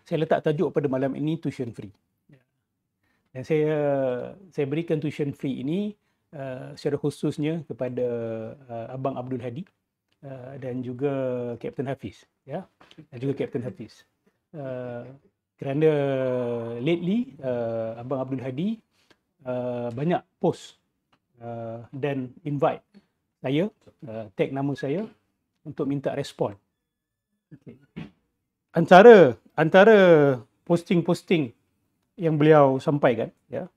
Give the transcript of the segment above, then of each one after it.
saya letak tajuk pada malam ini tuition free. Dan saya berikan tuition free ini secara khususnya kepada Abang Abdul Hadi dan juga Kapten Hafiz, ya, dan juga Kapten Hafiz. Kerana lately Abang Abdul Hadi banyak post dan invite saya, tag nama saya untuk minta respon. Okay. Antara posting-posting yang beliau sampaikan, ya.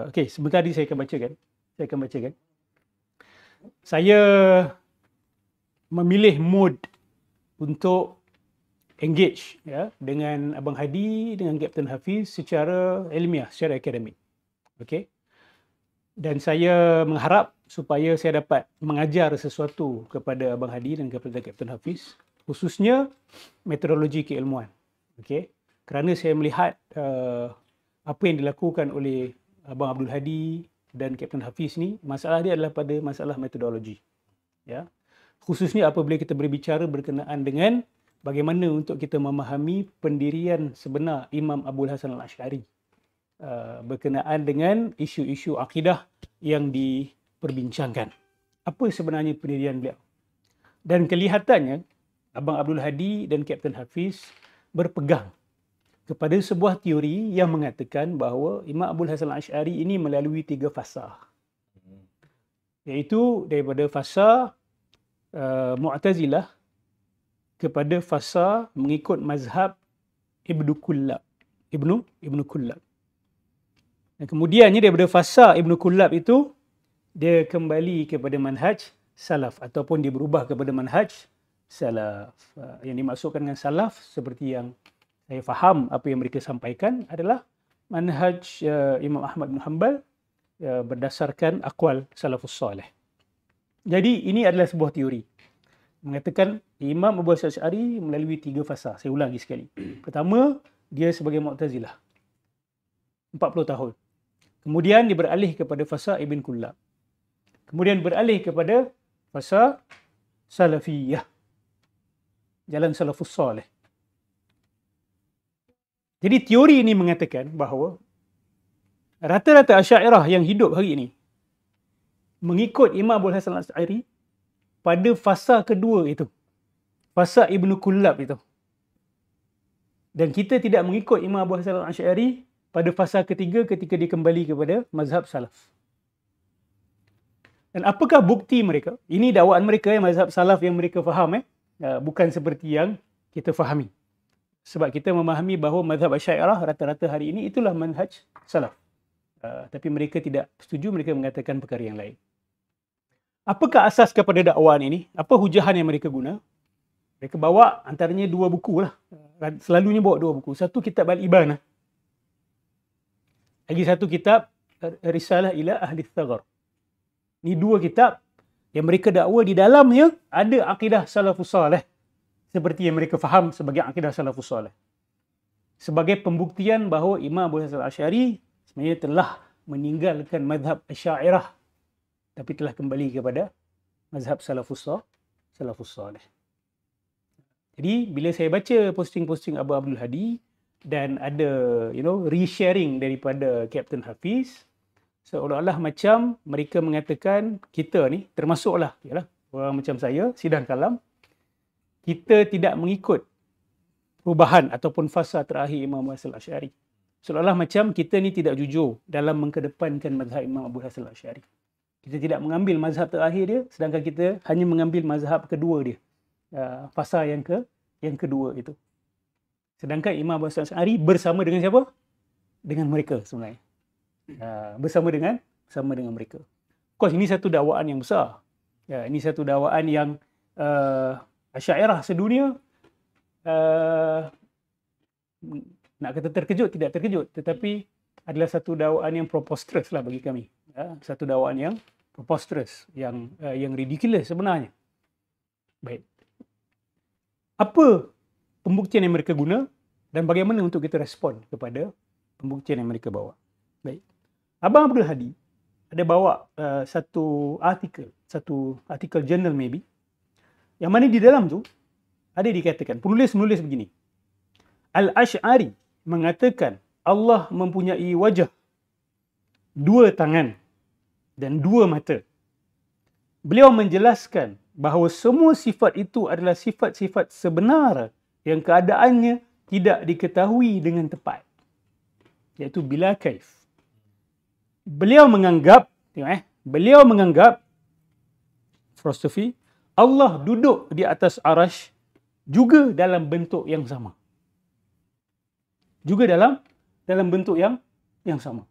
Okey, sebentar lagi saya akan bacakan. Saya memilih mode untuk engage, ya, dengan Abang Hadi, dengan Kapten Hafiz secara ilmiah, secara akademik. Okey. Dan saya mengharap supaya saya dapat mengajar sesuatu kepada Abang Hadi dan kepada Kapten Hafiz, khususnya metodologi keilmuan. Okey. Kerana saya melihat apa yang dilakukan oleh Abang Abdul Hadi dan Kapten Hafiz ni, masalah dia adalah pada masalah metodologi. Ya. Khususnya apabila kita berbicara berkenaan dengan bagaimana untuk kita memahami pendirian sebenar Imam Abul Hasan Al-Asy'ari berkenaan dengan isu-isu akidah yang diperbincangkan. Apa sebenarnya pendirian beliau? Dan kelihatannya Abang Abdul Hadi dan Kapten Hafiz berpegang kepada sebuah teori yang mengatakan bahawa Imam Abul Hasan Al-Asy'ari ini melalui 3 fasa. Iaitu daripada fasa Mu'tazilah kepada fasa mengikut mazhab Ibnu Kullab. Ibnu Kullab. Dan kemudiannya daripada fasa Ibnu Kullab itu, dia kembali kepada manhaj salaf ataupun dia berubah kepada manhaj salaf. Yang dimaksudkan dengan salaf seperti yang saya faham apa yang mereka sampaikan adalah manhaj Imam Ahmad bin Hanbal berdasarkan aqwal salafus salih. Jadi ini adalah sebuah teori mengatakan Imam Abu Hasan Asy'ari melalui 3 fasa. Saya ulangi sekali. Pertama, dia sebagai Mu'tazilah 40 tahun. Kemudian dia beralih kepada fasa Ibn Kullab. Kemudian beralih kepada fasa Salafiyah, jalan salafus salih. Jadi teori ini mengatakan bahawa rata-rata Asy'ariyah yang hidup hari ini mengikut Imam Abul Hasan Al-Asy'ari pada fasa kedua itu, fasa Ibnu Kullab itu. Dan kita tidak mengikut Imam Abul Hasan Al-Asy'ari pada fasa ketiga ketika dia kembali kepada mazhab salaf. Dan apakah bukti mereka? Ini dakwaan mereka, mazhab salaf yang mereka faham, bukan seperti yang kita fahami. Sebab kita memahami bahawa mazhab Asy'ariyah rata-rata hari ini itulah manhaj salaf. Tapi mereka tidak setuju, mereka mengatakan perkara yang lain. Apakah asas kepada dakwaan ini? Apa hujahan yang mereka guna? Mereka bawa antaranya 2 buku lah. Selalunya bawa 2 buku. Satu kitab Al-Ibanah. Lagi satu kitab Risalah ila Ahli Tsaghar. Ini 2 kitab yang mereka dakwa di dalamnya ada akidah salafus salih seperti yang mereka faham sebagai akidah salafus salih. Sebagai pembuktian bahawa Imam Abu Hasan Al-Asy'ari sebenarnya telah meninggalkan mazhab Asy'ariyah tapi telah kembali kepada mazhab salafus salih. Jadi bila saya baca posting-posting Abu Abdul Hadi dan ada resharing daripada Kapten Hafiz, seolah-olah macam mereka mengatakan kita ni termasuklah orang macam saya, Sidang Kalam, kita tidak mengikut perubahan ataupun fasa terakhir Imam Abu Hasan Al-Asy'ari. Seolah-olah macam kita ni tidak jujur dalam mengkedepankan mazhab Imam Abu Hasan Al-Asy'ari. Kita tidak mengambil mazhab terakhir dia, sedangkan kita hanya mengambil mazhab kedua dia. Fasa yang kedua itu. Sedangkan Imam Abu Hasan Al-Asy'ari bersama dengan siapa? Dengan mereka sebenarnya. Bersama dengan mereka. Of course, ini satu dakwaan yang besar. Ini satu dakwaan yang Asy'ariyah sedunia nak kata terkejut, tidak terkejut, tetapi adalah satu dakwaan yang preposterous lah bagi kami. Satu dakwaan yang preposterous, yang ridiculous sebenarnya. Baik. Apa pembuktian yang mereka guna dan bagaimana untuk kita respon kepada pembuktian yang mereka bawa? Baik. Abang Abdul Hadi ada bawa satu artikel journal maybe, yang mana di dalam tu ada dikatakan, penulis begini. Al-Ash'ari mengatakan Allah mempunyai wajah, dua tangan dan dua mata. Beliau menjelaskan bahawa semua sifat itu adalah sifat-sifat sebenar yang keadaannya tidak diketahui dengan tepat, iaitu bila kaif. Beliau menganggap, beliau menganggap filosofi Allah duduk di atas arash juga dalam bentuk yang sama. Juga dalam bentuk yang sama.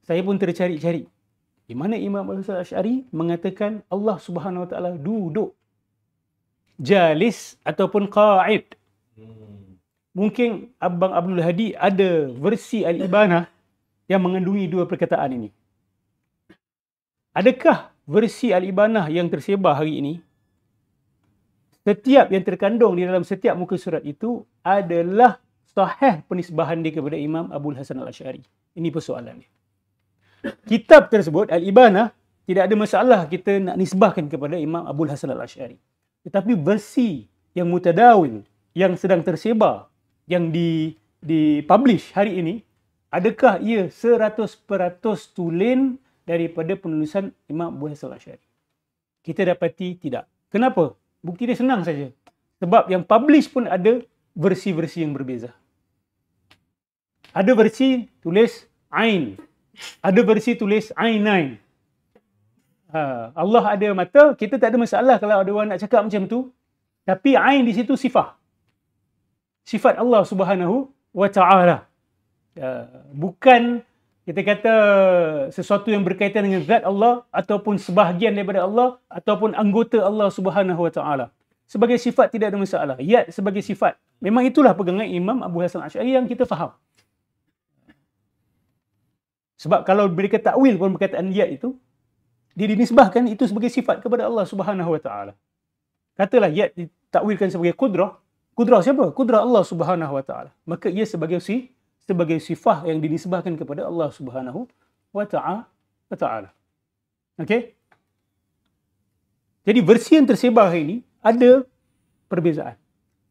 Saya pun tercari-cari di mana Imam Al-Hasan Al-Asy'ari mengatakan Allah Subhanahu Wa Taala duduk, jalis ataupun qa'id. Mungkin Abang Abdul Hadi ada versi Al-Ibanah yang mengandungi dua perkataan ini. Adakah versi Al-Ibanah yang tersebar hari ini, setiap yang terkandung di dalam setiap muka surat itu adalah sahih penisbahan dia kepada Imam Abul Hasan Al-Asy'ari? Ini persoalannya. Kitab tersebut, Al-Ibanah, tidak ada masalah kita nak nisbahkan kepada Imam Abul Hasan Al-Asy'ari. Tetapi versi yang mutadawil, yang sedang tersebar, yang dipublish hari ini, adakah ia 100% tulen daripada penulisan Imam Abul Hasan Al-Asy'ari? Kita dapati tidak. Kenapa? Bukti dia senang saja. Sebab yang publish pun ada versi-versi yang berbeza. Ada versi tulis Ain. Ada versi tulis Ainain. Allah ada mata, kita tak ada masalah kalau ada orang nak cakap macam tu. Tapi Ain di situ sifat. Sifat Allah Subhanahu Wa Ta'ala. Bukan kita kata sesuatu yang berkaitan dengan zat Allah ataupun sebahagian daripada Allah ataupun anggota Allah Subhanahu Wa Ta'ala. Sebagai sifat tidak ada masalah. Yat sebagai sifat. Memang itulah pegangan Imam Abu Hasan Al-Asy'ari yang kita faham. Sebab kalau mereka takwil pun perkataan yat itu, dia dinisbahkan itu sebagai sifat kepada Allah Subhanahu Wa Ta'ala. Katalah yat ditakwilkan sebagai kudrah. Kudrah siapa? Kudrah Allah Subhanahu Wa Ta'ala. Maka ia sebagai sifat yang dinisbahkan kepada Allah Subhanahu Wa Ta'ala. Okey? Jadi versi yang tersebar hari ini ada perbezaan.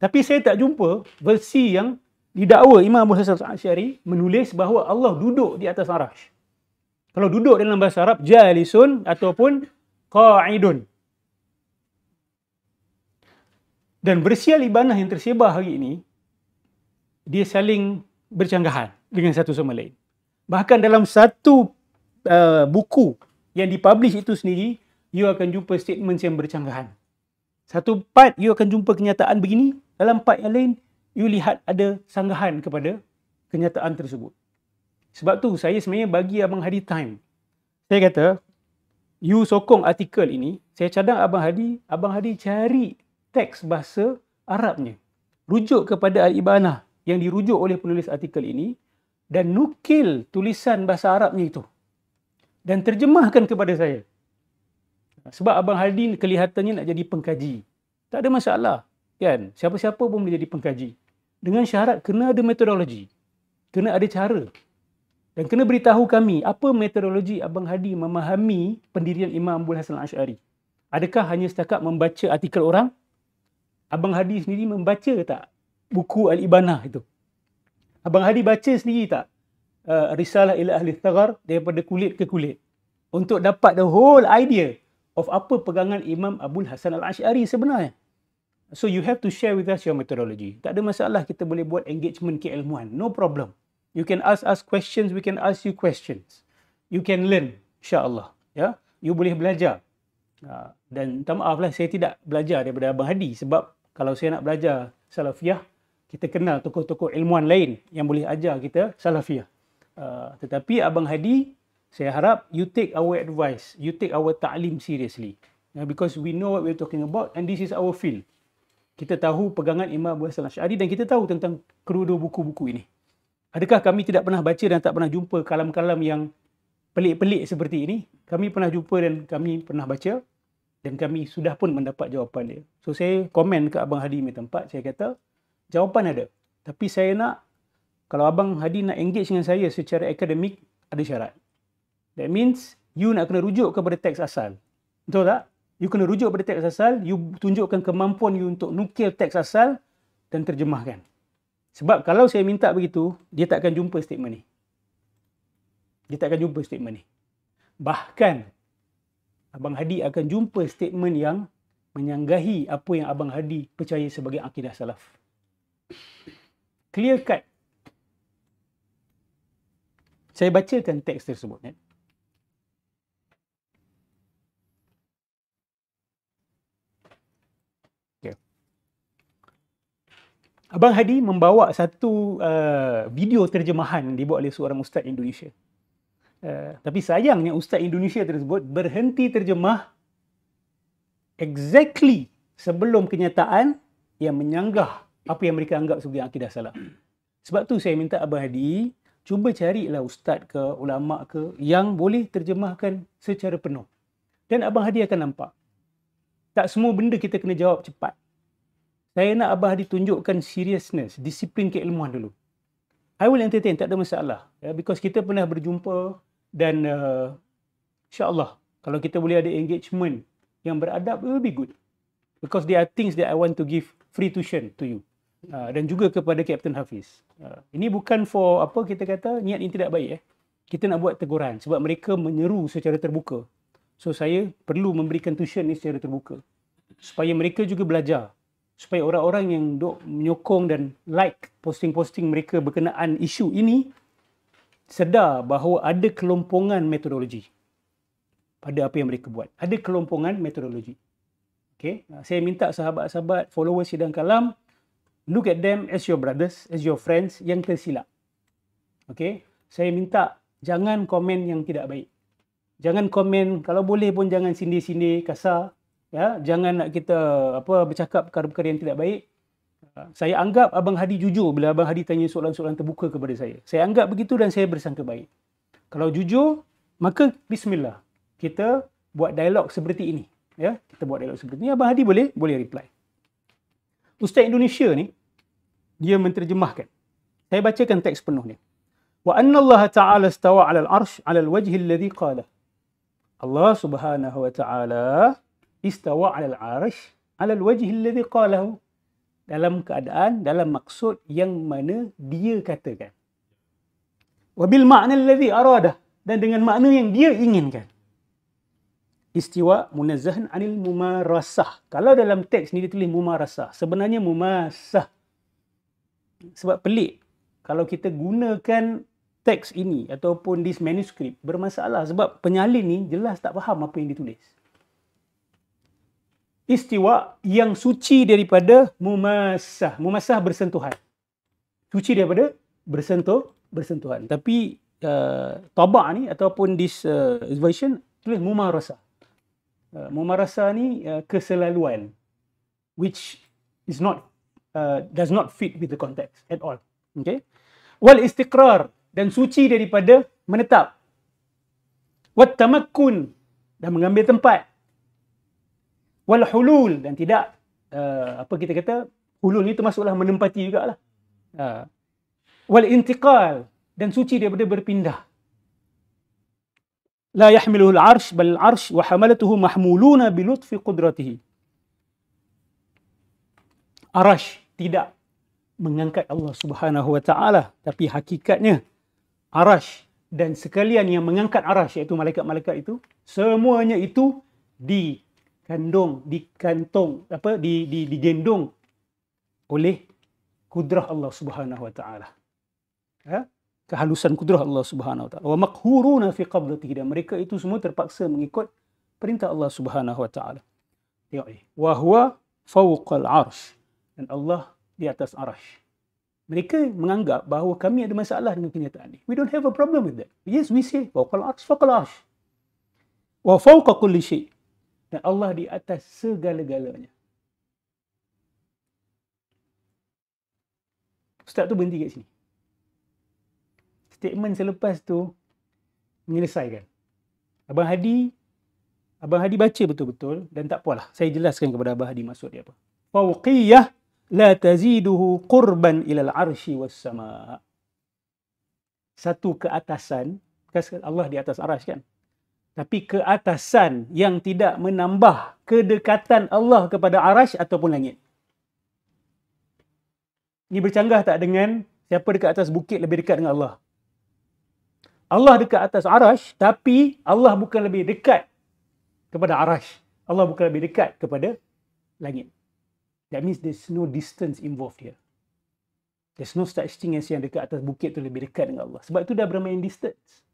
Tapi saya tak jumpa versi yang didakwa Imam Abu Hasan Al-Asy'ari menulis bahawa Allah duduk di atas arash. Kalau duduk dalam bahasa Arab, jalisun ataupun qa'idun. Dan versi Al-Ibanah yang tersebar hari ini, dia saling bercanggahan dengan satu sama lain. Bahkan dalam satu buku yang dipublish itu sendiri, you akan jumpa statement yang bercanggahan. Satu part, you akan jumpa kenyataan begini. Dalam part yang lain, you lihat ada sanggahan kepada kenyataan tersebut. Sebab tu saya sebenarnya bagi Abang Hadi time. Saya kata, you sokong artikel ini, saya cadang Abang Hadi cari teks bahasa Arabnya. Rujuk kepada Al-Ibanah yang dirujuk oleh penulis artikel ini dan nukil tulisan bahasa Arabnya itu. Dan terjemahkan kepada saya. Sebab Abang Hadi kelihatannya nak jadi pengkaji. Tak ada masalah. Kan? Siapa-siapa pun boleh jadi pengkaji. Dengan syarat kena ada metodologi. Kena ada cara. Dan kena beritahu kami apa metodologi Abang Hadi memahami pendirian Imam Abul Hasan Al-Asy'ari. Adakah hanya setakat membaca artikel orang? Abang Hadi sendiri membaca tak buku Al-Ibanah itu? Abang Hadi baca sendiri tak Risalah ila Ahli Thaghar daripada kulit ke kulit? Untuk dapat the whole idea of apa pegangan Imam Abul Hasan Al-Asy'ari sebenarnya. So you have to share with us your methodology. Tak ada masalah kita boleh buat engagement keilmuan. No problem. You can ask us questions, we can ask you questions. You can learn, insya-Allah. Ya, you boleh belajar. Dan minta maaf lah, saya tidak belajar daripada Abang Hadi sebab kalau saya nak belajar salafiyah, kita kenal tokoh-tokoh ilmuwan lain yang boleh ajar kita salafiyah. Tetapi Abang Hadi, saya harap you take our advice, you take our ta'lim seriously. Because we know what we're talking about and this is our field. Kita tahu pegangan Imam Abu Hasan Al-Asy'ari dan kita tahu tentang kedua-dua buku-buku ini. Adakah kami tidak pernah baca dan tak pernah jumpa kalam-kalam yang pelik-pelik seperti ini? Kami pernah jumpa dan kami pernah baca dan kami sudah pun mendapat jawapan dia. So saya komen ke Abang Hadi punya tempat, saya kata jawapan ada. Tapi saya nak, kalau Abang Hadi nak engage dengan saya secara akademik, ada syarat. That means you nak kena rujuk kepada teks asal. Betul tak? You kena rujuk kepada teks asal, you tunjukkan kemampuan you untuk nukil teks asal dan terjemahkan. Sebab kalau saya minta begitu, dia tak akan jumpa statement ni. Dia tak akan jumpa statement ni. Bahkan, Abang Hadi akan jumpa statement yang menyanggahi apa yang Abang Hadi percaya sebagai akidah salaf. Clear cut. Saya bacakan teks tersebut. Okay. Abang Hadi membawa satu video terjemahan dibuat oleh seorang ustaz Indonesia. Tapi sayangnya ustaz Indonesia tersebut berhenti terjemah exactly sebelum kenyataan yang menyanggah apa yang mereka anggap sebagai akidah salaf. Sebab tu saya minta Abang Hadi cuba carilah ustaz ke, ulama ke yang boleh terjemahkan secara penuh. Dan Abang Hadi akan nampak. Tak semua benda kita kena jawab cepat. Saya nak Abang Hadi tunjukkan seriousness, disiplin keilmuan dulu. I will entertain, tak ada masalah. Because kita pernah berjumpa dan insyaAllah kalau kita boleh ada engagement yang beradab, it will be good. Because there are things that I want to give free tuition to you. Dan juga kepada Captain Hafiz. Ini bukan for apa kita kata niat yang tidak baik. Kita nak buat teguran sebab mereka menyeru secara terbuka. So saya perlu memberikan tuition ni secara terbuka. Supaya mereka juga belajar. Supaya orang-orang yang duk menyokong dan like posting-posting mereka berkenaan isu ini sedar bahawa ada kelompongan metodologi pada apa yang mereka buat. Ada kelompongan metodologi. Okay? Saya minta sahabat-sahabat, followers Sidang Kalam, look at them as your brothers, as your friends yang tersilap. Okay? Saya minta jangan komen yang tidak baik. Jangan komen, kalau boleh pun jangan sindir-sindir, kasar. Ya, jangan nak kita bercakap perkara-perkara yang tidak baik. Saya anggap Abang Hadi jujur bila Abang Hadi tanya soalan-soalan terbuka kepada saya. Saya anggap begitu dan saya bersangka baik. Kalau jujur, maka bismillah. Kita buat dialog seperti ini. Ya, kita buat dialog seperti ini. Abang Hadi boleh reply. Ustaz Indonesia ni, dia menterjemahkan. Saya bacakan teks penuh ni. Wa anna Allah Ta'ala istawa 'alal 'arsy 'alal wajhi alladhi qala. Allah Subhanahu wa Ta'ala istawa 'alal 'arsy 'alal wajhi alladhi qalahu. Dalam keadaan, dalam maksud yang mana dia katakan. Wa bil ma'na alladhi arada, dan dengan makna yang dia inginkan. Istiwa munazzahun 'anil mumarasah. Kalau dalam teks ni dia tulis mumarasah, sebenarnya mumasah. Sebab pelik kalau kita gunakan teks ini ataupun this manuscript bermasalah sebab penyalin ni jelas tak faham apa yang ditulis. Istiwa yang suci daripada mumasah. Mumasah bersentuhan. Suci daripada bersentuhan. Tapi tabak ni ataupun this version tulis mumarasah. Mumarasah ni keselaluan, which is not does not fit with the context at all. Okay? Wal istiqrar, dan suci daripada menetap. Wat tamakkun, dan mengambil tempat. Wal hulul, dan tidak apa kita kata hulul ni termasuklah menempati jugalah. Wal intiqal, dan suci daripada berpindah. La yahmiluhu al-'arsh bal al-'arsh wa hamalatuhu mahmuluna bi lutfi qudratihi. Arash tidak mengangkat Allah Subhanahu wa Ta'ala, tapi hakikatnya arash dan sekalian yang mengangkat arash, iaitu malaikat-malaikat itu, semuanya itu digendong oleh kudrah Allah Subhanahu wa Ta'ala. Kehalusan kudrah Allah Subhanahu wa Ta'ala. Wa maqhuruna fi qabdatihi, dan mereka itu semua terpaksa mengikut perintah Allah Subhanahu wa Ta'ala. Tengok ni. Wa huwa fawqal 'arsy, dan Allah di atas arash. Mereka menganggap bahawa kami ada masalah dengan kenyataan ini. We don't have a problem with that. Yes, we say fawqal 'arsy, fawqal 'arsy. Wa fawqa kulli syai', dan Allah di atas segala-galanya. Ustaz tu berhenti kat sini. Statement selepas tu menyelesaikan. Abang Hadi baca betul-betul dan tak apalah. Saya jelaskan kepada Abang Hadi maksud dia apa. Fawqiyah la taziduhu qurban ilal arshi was sama. Satu keatasan, Allah di atas arash kan. Tapi keatasan yang tidak menambah kedekatan Allah kepada arash ataupun langit. Ini bercanggah tak dengan siapa dekat atas bukit lebih dekat dengan Allah? Allah dekat atas arash, tapi Allah bukan lebih dekat kepada arash. Allah bukan lebih dekat kepada langit. That means there's no distance involved here. There's no such thing as yang dekat atas bukit tu lebih dekat dengan Allah. Sebab itu dah bermain distance.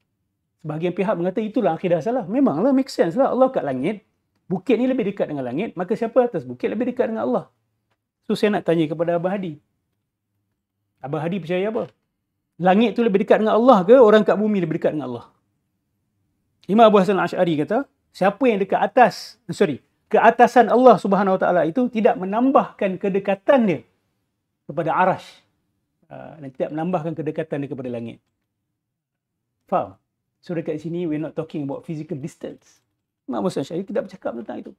Sebahagian pihak mengata itulah akidah salah. Memanglah, make sense lah. Allah kat langit, bukit ni lebih dekat dengan langit, maka siapa atas bukit lebih dekat dengan Allah. So saya nak tanya kepada Abah Hadi. Abah Hadi percaya apa? Langit tu lebih dekat dengan Allah ke orang kat bumi lebih dekat dengan Allah? Imam Abu Hasan Al-Asy'ari kata, siapa yang dekat atas, keatasan Allah Subhanahu Wa Taala itu tidak menambahkan kedekatan dia kepada arash dan tidak menambahkan kedekatan dia kepada langit. Faham? So dekat sini we're not talking about physical distance. Imam Abu Hasan Al-Asy'ari tidak bercakap tentang itu.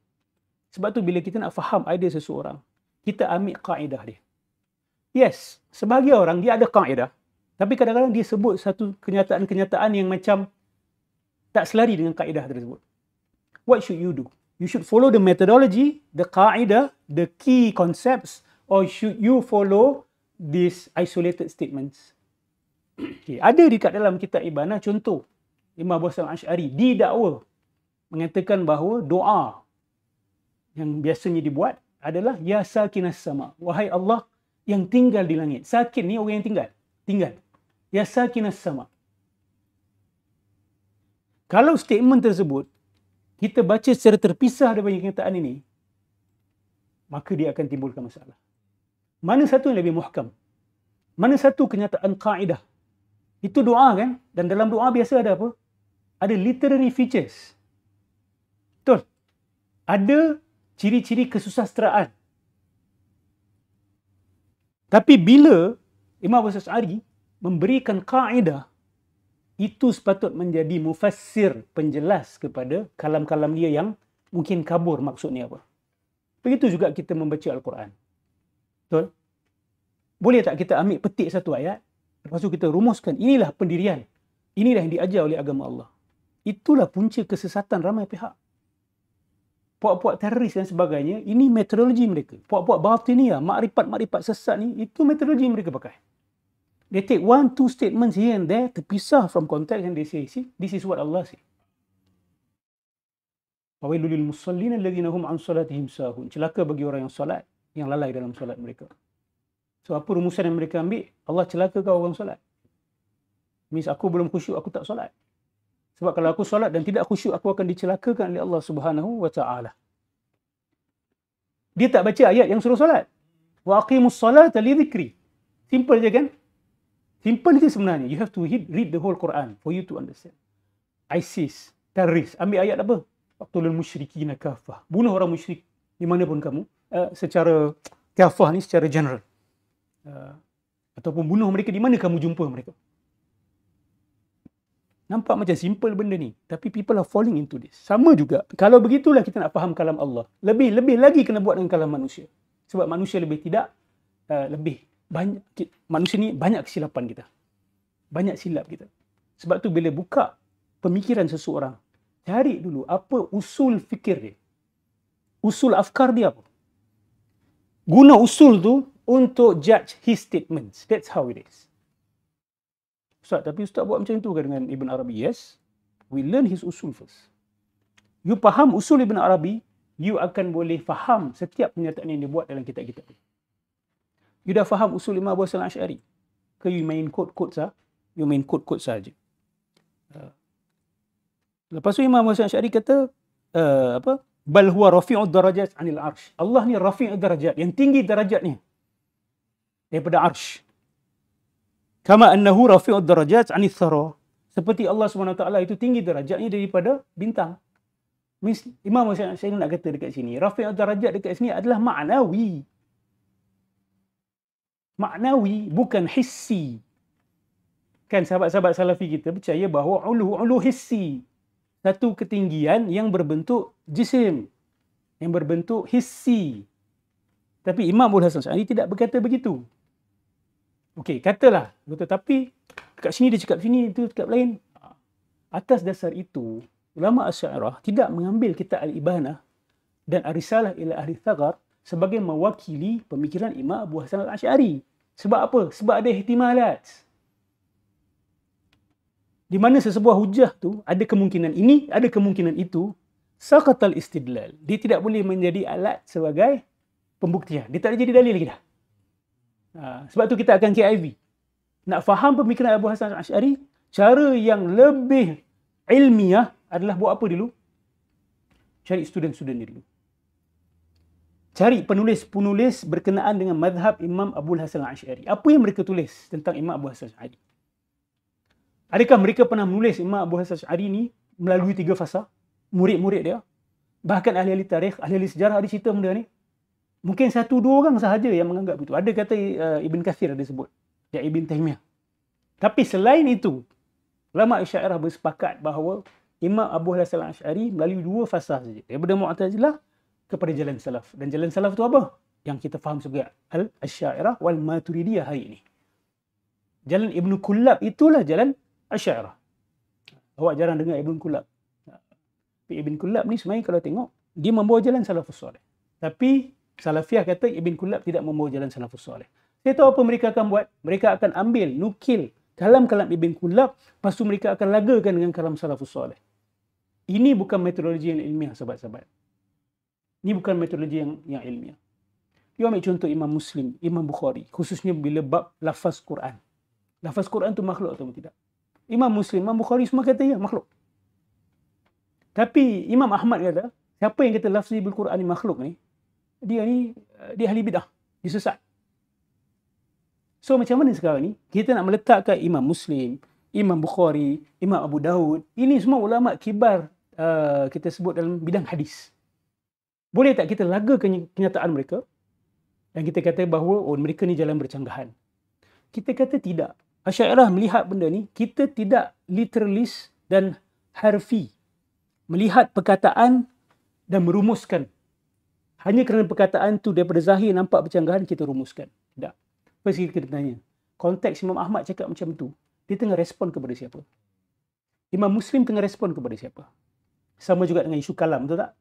Sebab tu bila kita nak faham idea seseorang, kita ambil kaedah dia. Yes, sebahagian orang dia ada kaedah, tapi kadang-kadang dia sebut satu kenyataan-kenyataan yang macam tak selari dengan kaedah tersebut. What should you do? You should follow the methodology, the kaedah, the key concepts, or should you follow these isolated statements? Okay. Ada di kat dalam kitab Ibanah, contoh Imam Abu Hasan Al-Asy'ari didakwa mengatakan bahawa doa yang biasanya dibuat adalah ya sakinas sama, wahai Allah yang tinggal di langit. Sakin ni orang yang tinggal. Ya sakinas sama. Kalau statement tersebut kita baca secara terpisah daripada kenyataan ini, maka dia akan timbulkan masalah. Mana satu yang lebih muhkam? Mana satu kenyataan kaedah? Itu doa kan? Dan dalam doa biasa ada apa? Ada literary features. Betul? Ada ciri-ciri kesusastraan. Tapi bila Imam Abu Hasan Al-Asy'ari memberikan kaedah, itu sepatut menjadi mufassir, penjelas kepada kalam-kalam dia yang mungkin kabur maksudnya apa. Begitu juga kita membaca Al-Quran. Betul? Boleh tak kita ambil petik satu ayat, lepas tu kita rumuskan, inilah pendirian, inilah yang diajar oleh agama Allah. Itulah punca kesesatan ramai pihak. Puak-puak teroris dan sebagainya, ini metodologi mereka. Puak-puak batiniyah, makrifat-makrifat sesat ni, itu metodologi mereka pakai. They take one, two statements here and there, terpisah from context, and they say, see, this is what Allah say. Wawailul lil musallin alladhina hum an salatihim sahun. Celaka bagi orang yang solat, yang lalai dalam solat mereka. So apa rumusan yang mereka ambil? Allah celaka kau orang solat. Means aku belum khusyuk, aku tak solat. Sebab kalau aku solat dan tidak khusyuk, aku akan dicelakakan oleh Allah Subhanahu wa Ta'ala. Dia tak baca ayat yang suruh solat. Wa aqimus salata li dhikri. Simple je kan? Simple je sebenarnya. You have to read the whole Quran for you to understand. ISIS, teroris, ambil ayat apa? Waqtulul musyrikina kafah. Bunuh orang musyrik di mana pun kamu. Secara kafah ni secara general. Ataupun bunuh mereka di mana kamu jumpa mereka. Nampak macam simple benda ni. Tapi people are falling into this. Sama juga. Kalau begitulah kita nak faham kalam Allah. Lebih lagi kena buat dengan kalam manusia. Sebab manusia lebih banyak, manusia ni banyak kesilapan kita. Banyak silap kita. Sebab tu bila buka pemikiran seseorang, cari dulu apa usul fikir dia. Usul afkar dia apa. Guna usul tu untuk judge his statements. That's how it is. Ustaz, tapi Ustaz buat macam itu ke dengan Ibn Arabi? Yes. We learn his usul first. You faham usul Ibn Arabi, you akan boleh faham setiap pernyataan yang dia buat dalam kitab-kitab. You dah faham usul Imam Abu Hasan Al-Asy'ari? Ke you main quote-quote sah? You main quote-quote saja. Lepas tu Imam Abu Hasan Al-Asy'ari kata, bal huwa rafi'ud darajat 'anil arsh. Allah ni rafi'ud darajat, yang tinggi darajatnya daripada arsh. Kama annahu rafi'ud darajat 'anil thara. Seperti Allah SWT itu tinggi darajatnya daripada bintang. Imam Abu Hasan Al-Asy'ari nak kata dekat sini, rafi'ud darajat dekat sini adalah ma'nawi. Maknawi, bukan hissi. Kan sahabat-sahabat salafi kita percaya bahawa ulu hissi. Satu ketinggian yang berbentuk jisim. Yang berbentuk hissi. Tapi Imam Abu Hasan Al-Asy'ari tidak berkata begitu. Okey, katalah. Tapi kat sini dia cakap sini, itu cakap lain. Atas dasar itu, ulama Asy'ariyah tidak mengambil kitab Al-Ibanah dan Ar-Risalah ila Ahli Tsaghar sebagai mewakili pemikiran Imam Abu Hasan Al-Asy'ari. Sebab apa? Sebab ada ihtimalat. Di mana sesebuah hujah tu ada kemungkinan ini, ada kemungkinan itu, saqatal istidlal. Dia tidak boleh menjadi alat sebagai pembuktian. Dia tak boleh jadi dalil lagi dah. Sebab tu kita akan KIV. Nak faham pemikiran Abu Hasan Al-Asy'ari, cara yang lebih ilmiah adalah buat apa dulu? Cari student-student dia dulu. Cari penulis-penulis berkenaan dengan mazhab Imam Abu Hasan Al-Asy'ari. Apa yang mereka tulis tentang Imam Abu Hasan Al-Asy'ari? Adakah mereka pernah menulis Imam Abu Hasan Al-Asy'ari ni melalui 3 fasa? Murid-murid dia. Bahkan ahli-ahli tarikh, ahli-ahli sejarah ada cerita benda ni. Mungkin 1-2 orang sahaja yang menganggap itu. Ada kata Ibn Kathir ada sebut. Ya Ibn Taymiyah. Tapi selain itu, ulama Asy'ariyah bersepakat bahawa Imam Abu Hasan Al-Asy'ari melalui 2 fasa saja. Daripada Mu'tazilah kepada jalan salaf. Dan jalan salaf itu apa? Yang kita faham sebagai Al-Asy'ariyah wal Maturidiyah hari ini. Jalan Ibn Kullab itulah jalan Asy'ariyah. Awak jarang dengar Ibn Kullab. Tapi Ibn Kullab ni sebenarnya kalau tengok, dia membawa jalan salafus salih. Tapi Salafiyah kata Ibn Kullab tidak membawa jalan salafus salih. Saya tahu apa mereka akan buat? Mereka akan ambil, nukil kalam-kalam Ibn Kullab, lepas tu mereka akan lagakan dengan kalam salafus salih. Ini bukan metodologi yang ilmiah, sahabat-sahabat. Ini bukan metodologi yang ilmiah. You ambil contoh Imam Muslim, Imam Bukhari, khususnya bila bab lafaz Quran. Lafaz Quran tu makhluk atau tidak? Imam Muslim, Imam Bukhari semua kata ya, makhluk. Tapi Imam Ahmad kata, siapa yang kata lafzi bil Quran ni makhluk ni, dia ahli bidah, dia sesat. So macam mana sekarang ni, kita nak meletakkan Imam Muslim, Imam Bukhari, Imam Abu Daud, ini semua ulama kibar kita sebut dalam bidang hadis. Boleh tak kita lagakan kenyataan mereka dan kita kata bahawa mereka ni jalan bercanggahan? Kita kata tidak. Asy'ariyah melihat benda ni, kita tidak literalis dan harfi. Melihat perkataan dan merumuskan. Hanya kerana perkataan tu daripada zahir nampak bercanggahan, kita rumuskan. Tidak. First kita tanya, konteks Imam Ahmad cakap macam tu, dia tengah respon kepada siapa? Imam Muslim tengah respon kepada siapa? Sama juga dengan isu kalam, betul tak?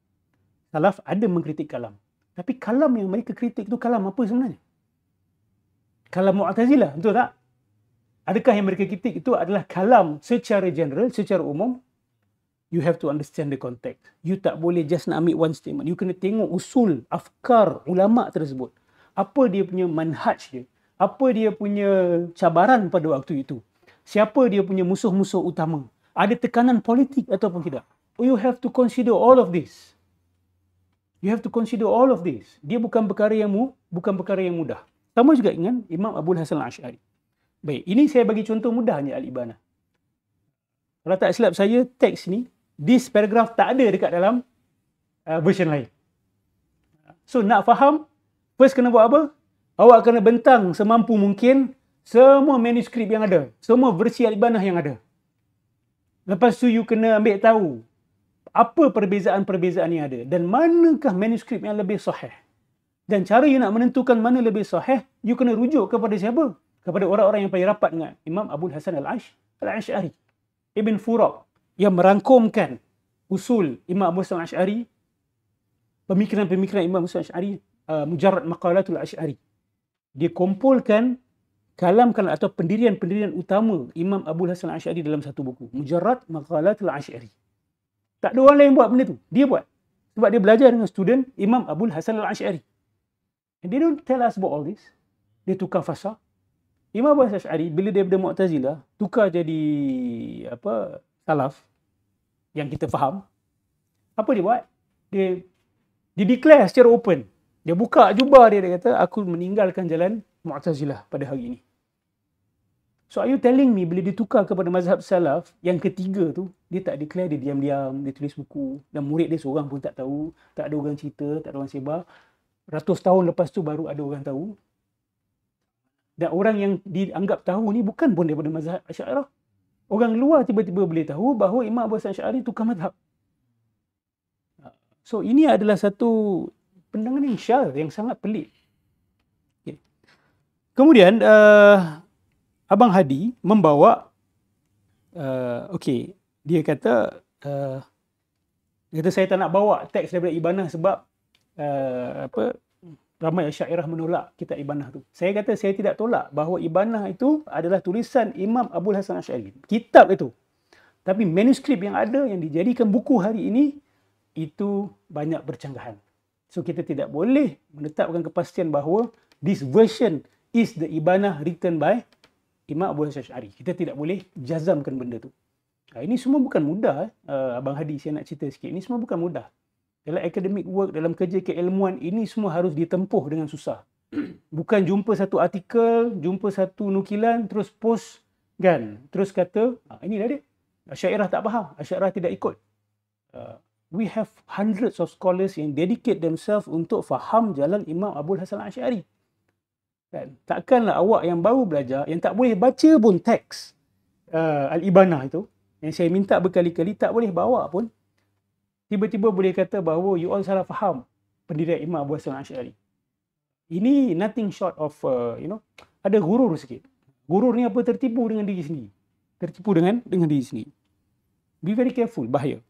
Salaf ada mengkritik kalam. Tapi kalam yang mereka kritik tu kalam apa sebenarnya? Kalam Mu'tazilah, betul tak? Adakah yang mereka kritik itu adalah kalam secara general, secara umum? You have to understand the context. You tak boleh just nak ambil one statement. You kena tengok usul, afkar ulama tersebut. Apa dia punya manhaj dia? Apa dia punya cabaran pada waktu itu? Siapa dia punya musuh-musuh utama? Ada tekanan politik ataupun tidak? You have to consider all of this. You have to consider all of this. Dia bukan perkara yang mudah. Sama juga dengan Imam Abu Hasan Al-Asy'ari. Baik, ini saya bagi contoh mudahnya Al-Ibanah. Kalau tak silap saya, teks ni, this paragraph tak ada dekat dalam version lain. So nak faham, first kena buat apa? Awak kena bentang semampu mungkin semua manuskrip yang ada, semua versi Al-Ibanah yang ada. Lepas tu you kena ambil tahu apa perbezaan-perbezaan yang ada dan manakah manuskrip yang lebih sahih. Dan cara you nak menentukan mana lebih sahih, you kena rujuk kepada siapa? Kepada orang-orang yang paling rapat dengan Imam Abu Hasan Al-Asy'ari, Ibn Furaq, yang merangkumkan usul Imam Abu Hasan Al-Asy'ari, pemikiran-pemikiran Imam Abu Hasan Al-Asy'ari, Mujarrad Maqalatul Asy'ari. Dia kumpulkan kalam-kalam atau pendirian-pendirian utama Imam Abu Hasan Al-Asy'ari dalam satu buku, Mujarrad Maqalatul Asy'ari. Tak ada orang lain buat benda tu, dia buat. Sebab dia belajar dengan student Imam Abu Hasan Al-Asy'ari. And they don't tell us about all this. Dia tukar fasa. Imam Abu Hasan Al-Asy'ari bila daripada Mu'tazilah tukar jadi salaf yang kita faham, apa dia buat? Dia declare secara open. Dia buka jubah dia kata, aku meninggalkan jalan Mu'tazilah pada hari ini. So are you telling me bila dia tukar kepada mazhab salaf yang ketiga tu, dia tak declare, dia diam-diam, dia tulis buku dan murid dia seorang pun tak tahu, tak ada orang cerita, tak ada orang sebar. Ratus tahun lepas tu baru ada orang tahu. Dan orang yang dianggap tahu ni bukan pun daripada mazhab Asy'ariyah. Orang luar tiba-tiba boleh tahu bahawa Imam Abu Hasan Al-Asy'ari tukar mazhab. So ini adalah satu pandangan yang syar, yang sangat pelik. Okay. Kemudian Abang Hadi membawa dia kata saya tak nak bawa teks daripada Ibanah sebab ramai Asy'ariyah menolak kitab Ibanah tu. Saya kata saya tidak tolak bahawa Ibanah itu adalah tulisan Imam Abul Hasan Asy'ari. Kitab itu. Tapi manuskrip yang ada yang dijadikan buku hari ini itu banyak bercanggahan. So kita tidak boleh menetapkan kepastian bahawa this version is the Ibanah written by Imam Abul Hasan Asy'ari. Kita tidak boleh jazamkan benda tu. Ini semua bukan mudah. Abang Hadi, saya nak cerita sikit. Ini semua bukan mudah. Dalam academic work, dalam kerja keilmuan, ini semua harus ditempuh dengan susah. Bukan jumpa satu artikel, jumpa satu nukilan, terus post, kan? Terus kata, inilah dia. Asy'ariyah tak faham, Asy'ariyah tidak ikut. We have hundreds of scholars yang dedicate themselves untuk faham jalan Imam Abul Hasan Asy'ari. Kan? Takkanlah awak yang baru belajar, yang tak boleh baca pun teks Al-Ibanah itu, yang saya minta berkali-kali, tak boleh bawa pun, tiba-tiba boleh kata bahawa you all salah faham pendirian Imam Abul Hasan Asy'ari. Ini nothing short of, ada gurur sikit. Gurur ni apa? Tertipu dengan diri sendiri. Tertipu dengan diri sendiri. Be very careful, bahaya.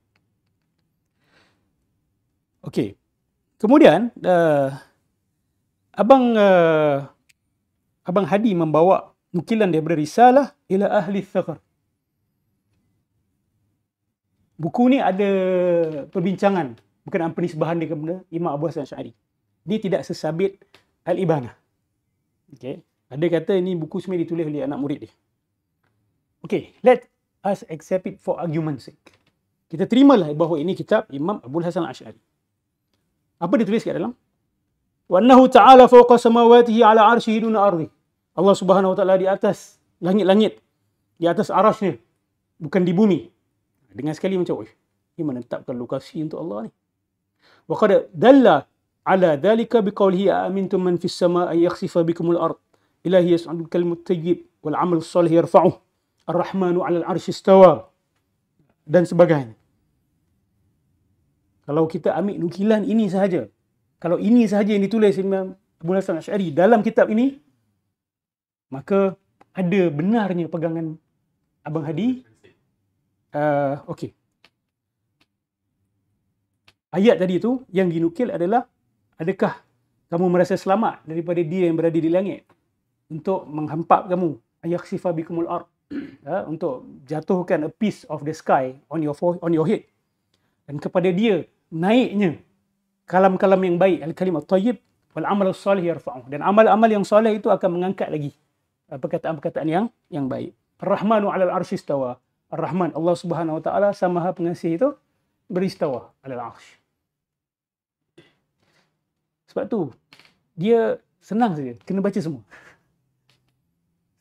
Okey. Kemudian, Abang Hadi membawa nukilan daripada Risalah ila Ahli Thaqar. Buku ni ada perbincangan berkenaan penisbahan dia kepada Imam Abul Hasan Asy'ari. Dia tidak sesabit Al-Ibanah. Okey. Ada kata ini buku sebenarnya ditulis oleh anak murid dia. Okey, let us accept it for argument's sake. Kita terimalah bahawa ini kitab Imam Abul Hasan Asy'ari. Apa dia tulis kat dalam? Wa annahu ta'ala fawqa samawatihi ala arsyihi duna ardi. Allah Subhanahu wa taala di atas langit-langit, di atas arasy-Nya, bukan di bumi. Dengan sekali macam, ini menetapkan lokasi untuk Allah ni. Wa qad dalla ala dhalika biqaulihi amintum man fis sama' ay yakhsifa bikumul ard. Ilahi yas'alul kalimut tayyib wal 'amal salih yarfa'uh. Ar-Rahmanu 'alal 'arsy istawa. Dan sebagainya. Kalau kita ambil nukilan ini sahaja, kalau ini sahaja yang ditulis Imam Abul Hasan Asy'ari dalam kitab ini, maka ada benarnya pegangan Abang Hadi. Okey. Ayat tadi tu yang dinukil adalah, adakah kamu merasa selamat daripada dia yang berada di langit untuk menghempap kamu, ayakhsifa bikumul ard, untuk jatuhkan a piece of the sky on your head, dan kepada dia naiknya kalam-kalam yang baik, al-kalimat thayyib wal amal salih yarfa'uh, dan amal-amal yang soleh itu akan mengangkat lagi perkataan-perkataan yang baik. Ar-Rahmanu 'alal 'arsy istawa. Ar-Rahman, Allah Subhanahu wa taala Sang Maha Pengasih itu beristawa 'alal 'arsy. Sebab tu dia senang saja, kena baca semua.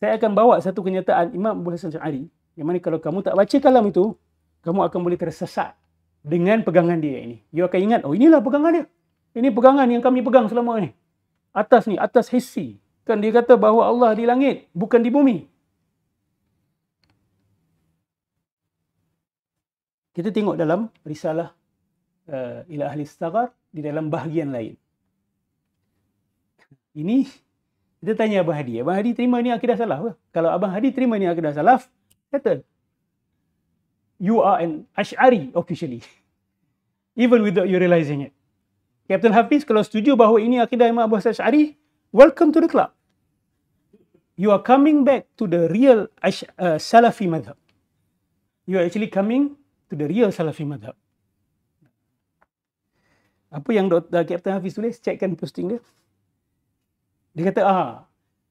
Saya akan bawa satu kenyataan Imam Abul Hasan Asy'ari yang mana kalau kamu tak baca kalam itu, kamu akan boleh tersesat dengan pegangan dia ini. You akan ingat, oh inilah pegangan dia. Ini pegangan yang kami pegang selama ni. Atas ni, atas hissi. Kan dia kata bahawa Allah di langit, bukan di bumi. Kita tengok dalam Risalah ila Ahli Thaqar di dalam bahagian lain. Ini kita tanya Abang Hadi. Abang Hadi terima ni akidah salaf ke? Kalau Abang Hadi terima ni akidah salaf, kata, you are an Asy'ari officially. Even without you realizing it. Captain Hafiz kalau setuju bahawa ini akidah Imam Abul Hasan Asy'ari, welcome to the club. You are coming back to the real Salafi madhab. You are actually coming to the real Salafi madhab. Apa yang Captain Hafiz tulis, checkkan posting dia. Dia kata,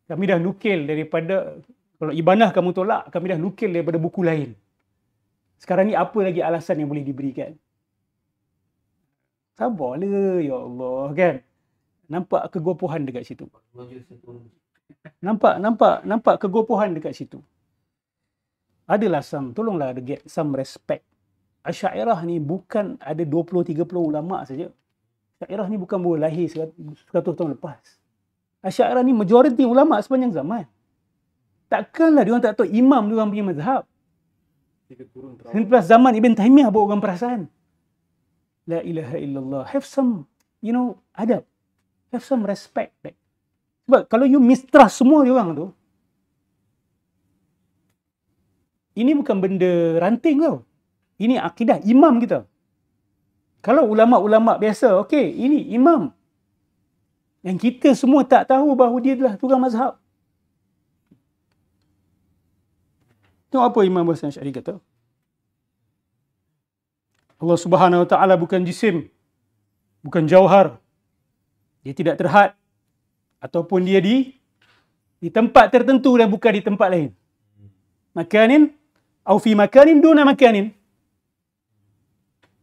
kami dah nukil daripada, kalau Ibanah kamu tolak, kami dah nukil daripada buku lain. Sekarang ni apa lagi alasan yang boleh diberikan? Sabarlah, ya Allah, kan? Nampak kegopohan dekat situ. Nampak kegopohan dekat situ. Adalah tolonglah get some respect. Asy'ariyah ni bukan ada 20-30 ulama saja. Asy'ariyah ni bukan baru lahir 100 tahun lepas. Asy'ariyah ni majoriti ulama sepanjang zaman. Takkanlah dia orang tak tahu imam dia orang punya mazhab. Selepas zaman Ibn Taymiyah baru orang perasan. La ilaha illallah. Have some, adab. Have some respect. Sebab kalau you mistrust semua dia orang tu, ini bukan benda ranting tau. Ini akidah imam kita. Kalau ulama-ulama biasa, okey, ini imam. Yang kita semua tak tahu bahawa dia adalah tukang mazhab. Tengok apa Imam Hasan Asy'ari kata. Allah Subhanahu Wa Ta'ala bukan jisim, bukan jauhar. Dia tidak terhad, ataupun dia di tempat tertentu dan bukan di tempat lain. Makanin atau fi makanin duna makanin.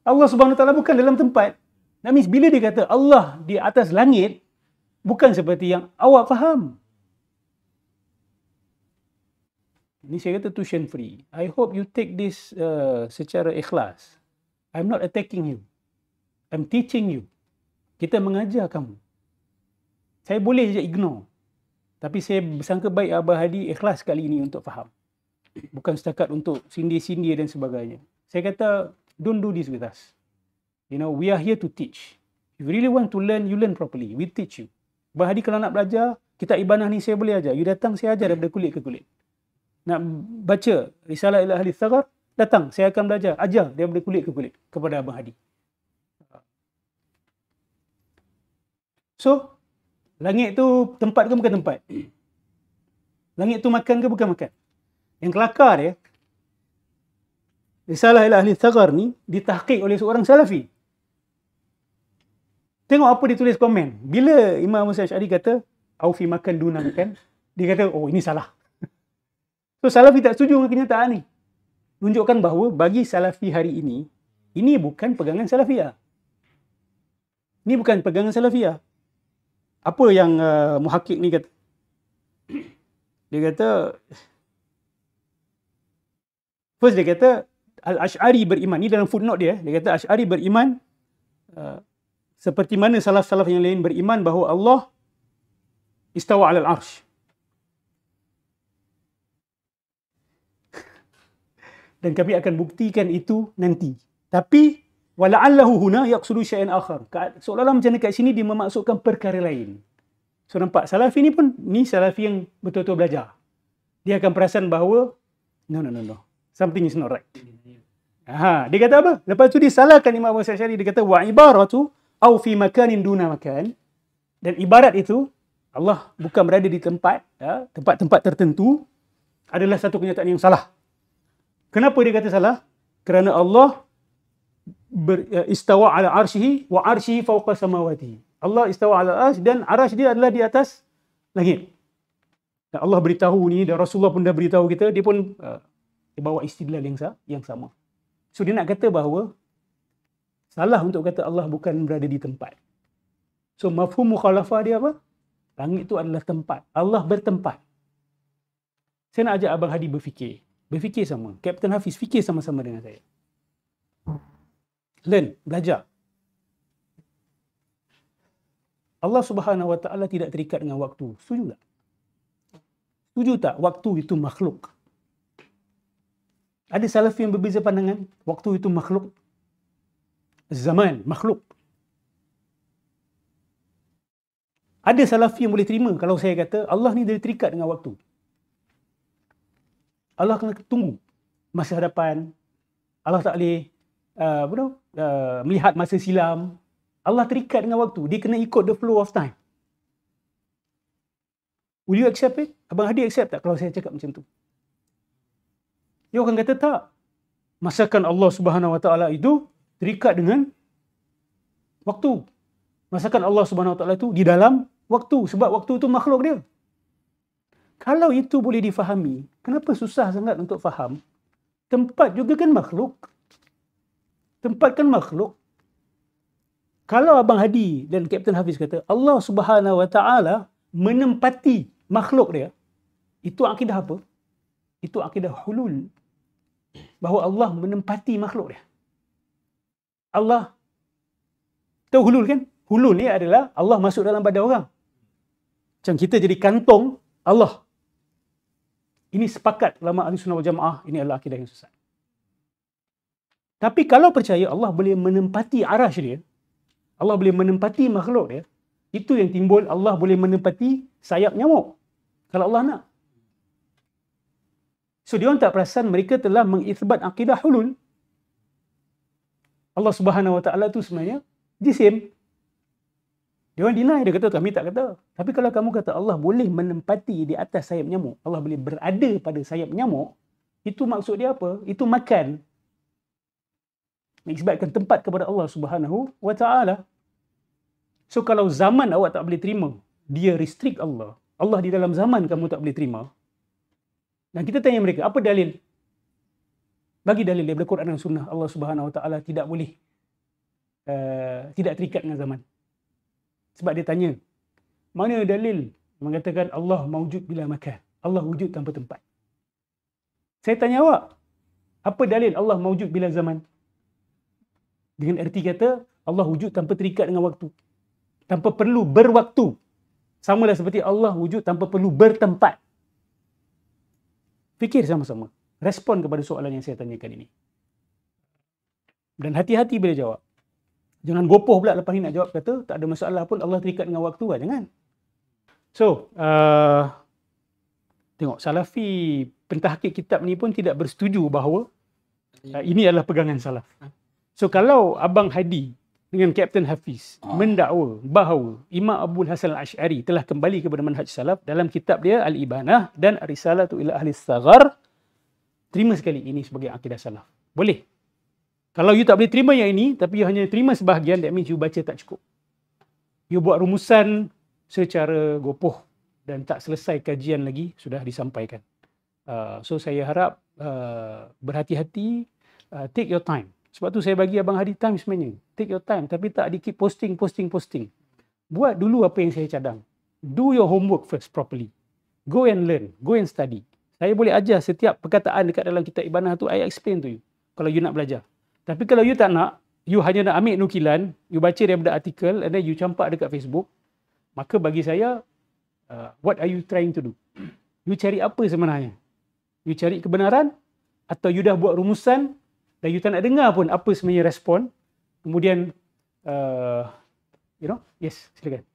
Allah Subhanahu Wa Ta'ala bukan dalam tempat. Namis bila dia kata Allah di atas langit, bukan seperti yang awak faham. Ini saya kata tuition free. I hope you take this secara ikhlas. I'm not attacking you. I'm teaching you. Kita mengajar kamu. Saya boleh je ignore. Tapi saya bersangka baik Abah Hadi ikhlas kali ini untuk faham. Bukan setakat untuk sindir-sindir dan sebagainya. Saya kata, don't do this with us. You know, we are here to teach. If you really want to learn, you learn properly. We teach you. Abah Hadi kalau nak belajar, kitab Ibanah ni saya boleh ajar. You datang, saya ajar daripada kulit ke kulit. Nak baca Risalah ila Ahli Tsaghar, datang, saya akan belajar, ajar daripada kulit ke kulit kepada Abang Hadi. So, langit tu tempat ke bukan tempat? Langit tu makan ke bukan makan? Yang kelakar dia, Risalah ila Ahli Tsaghar ni ditahqiq oleh seorang Salafi. Tengok apa dia tulis komen. Bila Imam Hasan Asy'ari kata, au fi makan duna makan, dia kata, oh ini salah. So Salafi tak setuju dengan kenyataan ni. Menunjukkan bahawa bagi Salafi hari ini bukan pegangan Salafiyah. Ini bukan pegangan Salafiyah. Apa yang muhakkik ni kata? Dia kata, first dia kata, Al-Asy'ari beriman. Ni dalam footnote dia. Dia kata Asy'ari beriman seperti mana salaf-salaf yang lain beriman bahawa Allah istawa 'alal arsh. Dan kami akan buktikan itu nanti. Tapi wala'allahu huna yaqsudu syai'an akhar. Seolah-olah macam dekat sini dia memaksudkan perkara lain. So nampak Salafi ni pun ni Salafi yang betul-betul belajar. Dia akan perasan bahawa no. Something is not right. Dia kata apa? Lepas tu dia salahkan Imam Hasan Asy'ari. Dia kata wa ibaratu au fi makanin duna makan. Dan ibarat itu Allah bukan berada di tempat, tempat-tempat tertentu adalah satu kenyataan yang salah. Kenapa dia kata salah? Kerana Allah istawa ala arsyihi wa arsyihi fawqa samawati. Allah istawa ala arsy dan arsy dia adalah di atas langit. Dan Allah beritahu ni dan Rasulullah pun dah beritahu kita, dia pun dia bawa istidlal yang sama. So dia nak kata bahawa salah untuk kata Allah bukan berada di tempat. So mafhum mukhalafah dia apa? Langit itu adalah tempat. Allah bertempat. Saya nak ajak Abang Hadi berfikir. Berfikir sama. Kapten Hafiz fikir sama-sama dengan saya. Learn, belajar. Allah Subhanahu Wa Ta'ala tidak terikat dengan waktu. Setuju tak? Setuju tak? Waktu itu makhluk. Ada Salafi yang berbeza pandangan. Waktu itu makhluk. Zaman, makhluk. Ada Salafi yang boleh terima kalau saya kata Allah ni dia terikat dengan waktu. Allah kena tunggu masa hadapan. Allah tak boleh melihat masa silam. Allah terikat dengan waktu. Dia kena ikut the flow of time. Will you accept it? Abang Hadi accept tak kalau saya cakap macam tu? Dia akan kata tak. Masakan Allah Subhanahu Wa Ta'ala itu terikat dengan waktu. Masakan Allah Subhanahu Wa Ta'ala itu di dalam waktu. Sebab waktu itu makhluk dia. Kalau itu boleh difahami, kenapa susah sangat untuk faham? Tempat juga kan makhluk. Tempat kan makhluk. Kalau Abang Hadi dan Kapten Hafiz kata, Allah Subhanahu Wa Ta'ala menempati makhluk dia, itu akidah apa? Itu akidah hulul. Bahawa Allah menempati makhluk dia. Allah, tahu hulul kan? Hulul ni adalah Allah masuk dalam badan orang. Macam kita jadi kantong Allah. Ini sepakat ulama Ahlussunnah wal Jamaah, ini adalah akidah yang sesat. Tapi kalau percaya Allah boleh menempati arasy dia, Allah boleh menempati makhluk dia, itu yang timbul Allah boleh menempati sayap nyamuk. Kalau Allah nak. So dia orang tak perasan mereka telah mengisbat akidah hulul. Allah Subhanahu Wa Ta'ala tu sebenarnya jisim. Dia orang deny, dia kata kami tak kata. Tapi kalau kamu kata Allah boleh menempati di atas sayap nyamuk, Allah boleh berada pada sayap nyamuk, itu maksud dia apa? Itu makan. Mengisbatkan tempat kepada Allah Subhanahu wa Ta'ala. So kalau zaman awak tak boleh terima, dia restrict Allah. Allah di dalam zaman kamu tak boleh terima. Dan kita tanya mereka, apa dalil? Bagi dalil daripada Quran dan Sunnah, Allah Subhanahu wa Ta'ala tidak boleh tidak terikat dengan zaman. Sebab dia tanya, mana dalil mengatakan Allah mawjud bila makan? Allah wujud tanpa tempat. Saya tanya awak, apa dalil Allah mawjud bila zaman? Dengan erti kata, Allah wujud tanpa terikat dengan waktu. Tanpa perlu berwaktu. Sama lah seperti Allah wujud tanpa perlu bertempat. Fikir sama-sama. Respon kepada soalan yang saya tanyakan ini. Dan hati-hati bila jawab. Jangan gopoh pula lepas ni nak jawab kata tak ada masalah pun Allah terikat dengan waktu lah. Jangan. So, tengok Salafi pentahqiq kitab ni pun tidak bersetuju bahawa ini adalah pegangan Salaf. So, kalau Abang Hadi dengan Kapten Hafiz mendakwa bahawa Imam Abul Hasan Al-Ash'ari telah kembali kepada manhaj Salaf dalam kitab dia Al-Ibanah dan Risalatu ila Ahli Saghar, terima sekali ini sebagai akidah Salaf. Boleh. Kalau you tak boleh terima yang ini, tapi you hanya terima sebahagian, that means you baca tak cukup. You buat rumusan secara gopoh dan tak selesai kajian lagi, sudah disampaikan. So saya harap berhati-hati, take your time. Sebab tu saya bagi Abang Hadi time sebenarnya. Take your time, tapi tak di keep posting. Buat dulu apa yang saya cadang. Do your homework first properly. Go and learn, go and study. Saya boleh ajar setiap perkataan dekat dalam kitab Ibanah tu, I explain to you. Kalau you nak belajar. Tapi kalau you tak nak, you hanya nak ambil nukilan, you baca daripada artikel, and then you campak dekat Facebook, maka bagi saya, what are you trying to do? You cari apa sebenarnya? You cari kebenaran, atau you dah buat rumusan, dan you tak nak dengar pun apa sebenarnya respon, kemudian, yes, silakan.